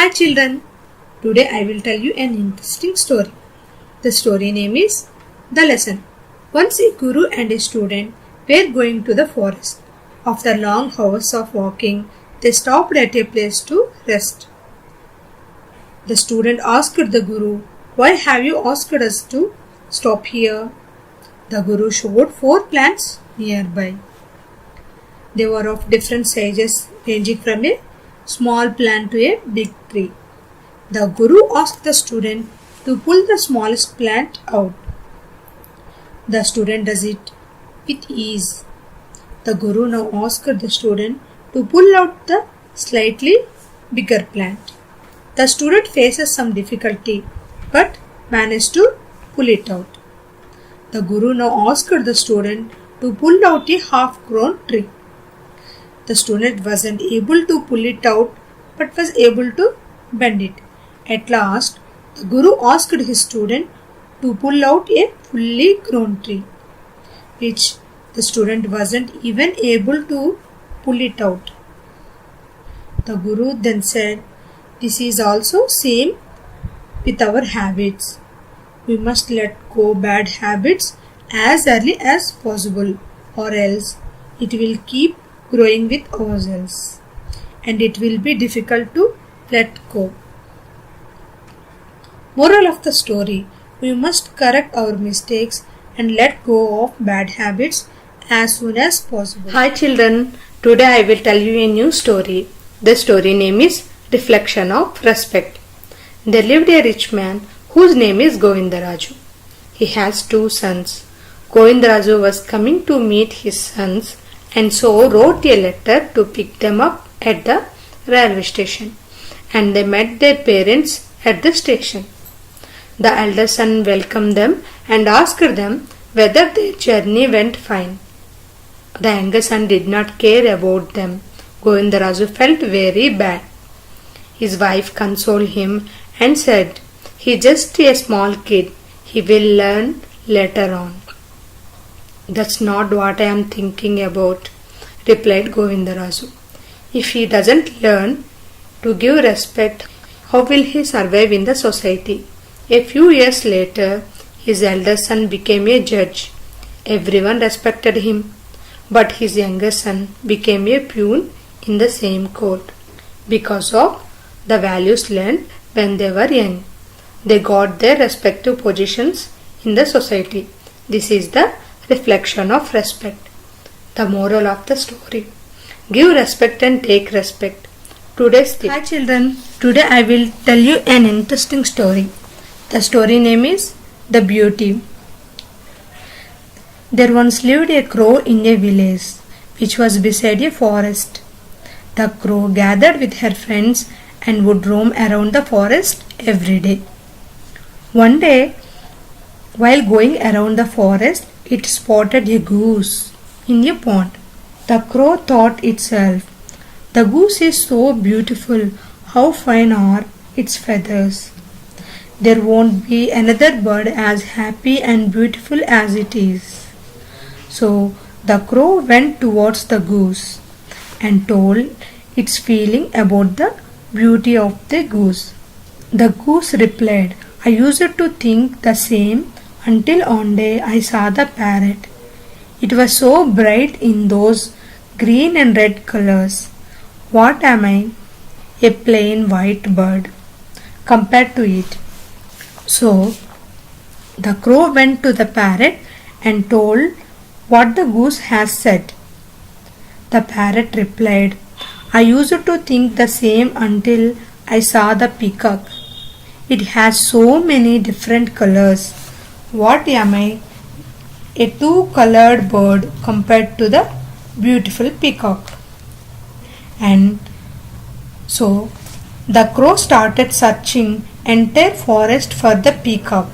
Hi children, today I will tell you an interesting story. The story name is The Lesson. Once a guru and a student were going to the forest. After long hours of walking, they stopped at a place to rest. The student asked the guru, "Why have you asked us to stop here?" The guru showed 4 plants nearby. They were of different sizes, ranging from a small plant to a big tree. The guru asked the student to pull the smallest plant out. The student does it with ease. The guru now asked the student to pull out the slightly bigger plant. The student faces some difficulty but managed to pull it out. The guru now asked the student to pull out a half-grown tree. The student wasn't able to pull it out but was able to bend it. At last, the guru asked his student to pull out a fully grown tree, which the student wasn't even able to pull it out. The guru then said, "This is also same with our habits. We must let go bad habits as early as possible, or else it will keep growing with ourselves and it will be difficult to let go." Moral of the story: we must correct our mistakes and let go of bad habits as soon as possible. Hi children, today I will tell you a new story. The story name is Reflection of Respect. There lived a rich man whose name is Govindaraju. He has 2 sons. Govindaraju was coming to meet his sons and so wrote a letter to pick them up at the railway station, and they met their parents at the station. The elder son welcomed them and asked them whether their journey went fine. The younger son did not care about them. Govindaraju felt very bad. His wife consoled him and said, "He's just a small kid. He will learn later on." "That's not what I am thinking about," replied Govindaraju. "If he doesn't learn to give respect, how will he survive in the society?" A few years later, his elder son became a judge. Everyone respected him, but his younger son became a peon in the same court. Because of the values learned when they were young, they got their respective positions in the society. This is the reflection of respect. The moral of the story: give respect and take respect. Today's tip. Hi children, today I will tell you an interesting story. The story name is The Beauty. There once lived a crow in a village which was beside a forest. The crow gathered with her friends and would roam around the forest every day. One day, while going around the forest, it spotted a goose in a pond. The crow thought itself, "The goose is so beautiful. How fine are its feathers. There won't be another bird as happy and beautiful as it is." So the crow went towards the goose and told its feeling about the beauty of the goose. The goose replied, "I used to think the same until one day I saw the parrot. It was so bright in those green and red colors. What am I? A plain white bird compared to it." So the crow went to the parrot and told what the goose has said. The parrot replied, "I used to think the same until I saw the peacock. It has so many different colors. What am I? A 2-colored bird compared to the beautiful peacock." And so the crow started searching entire forest for the peacock.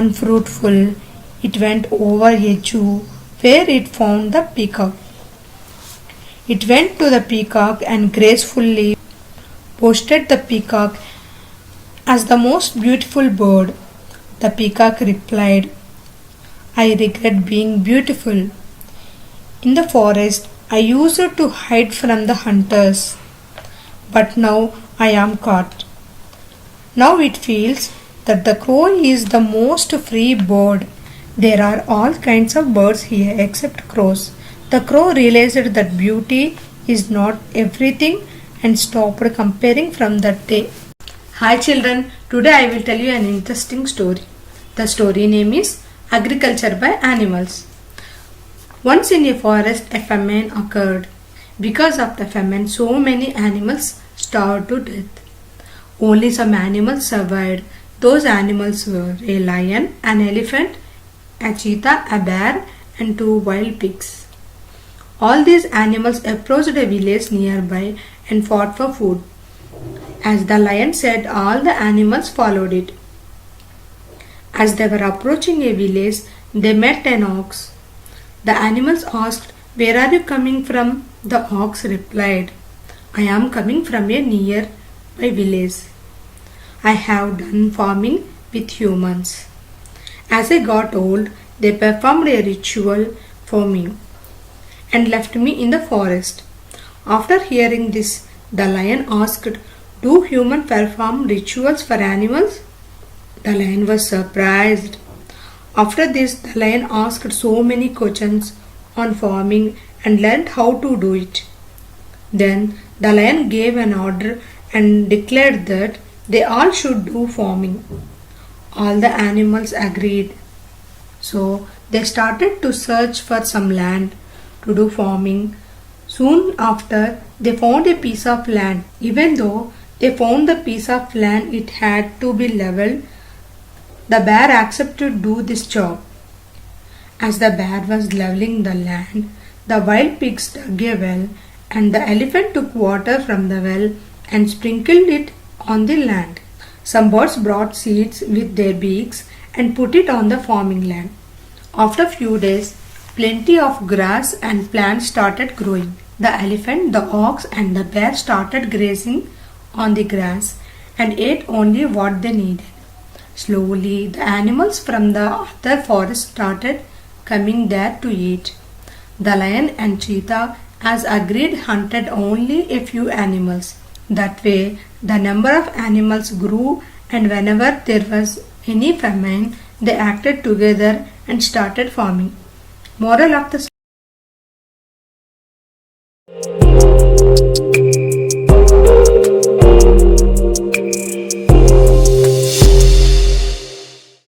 Unfruitful, it went over a jew where it found the peacock. It went to the peacock and gracefully boasted the peacock as the most beautiful bird. The peacock replied, "I regret being beautiful. In the forest, I used to hide from the hunters, but now I am caught. Now it feels that the crow is the most free bird. There are all kinds of birds here except crows. The crow realized that beauty is not everything and stopped comparing from that day. Hi children, today I will tell you an interesting story. The story name is Agriculture by Animals. Once in a forest a famine occurred. Because of the famine, so many animals starved to death. Only some animals survived. Those animals were a lion, an elephant, a cheetah, a bear, and 2 wild pigs. All these animals approached a village nearby and fought for food. As the lion said, all the animals followed it. As they were approaching a village, they met an ox. The animals asked, "Where are you coming from?" The ox replied, "I am coming from a nearby village. I have done farming with humans. As I got old, they performed a ritual for me and left me in the forest." After hearing this, the lion asked, "Do humans perform rituals for animals?" The lion was surprised. After this, the lion asked so many questions on farming and learned how to do it. Then the lion gave an order and declared that they all should do farming. All the animals agreed. So they started to search for some land to do farming. Soon after, they found a piece of land. Even though they found the piece of land, it had to be leveled. The bear accepted to do this job. As the bear was leveling the land, the wild pigs dug a well, and the elephant took water from the well and sprinkled it on the land. Some birds brought seeds with their beaks and put it on the farming land. After a few days, plenty of grass and plants started growing. The elephant, the ox, and the bear started grazing on the grass and ate only what they needed. Slowly, the animals from the other forest started coming there to eat. The lion and cheetah, as agreed, hunted only a few animals. That way, the number of animals grew, and whenever there was any famine, they acted together and started farming. Moral of the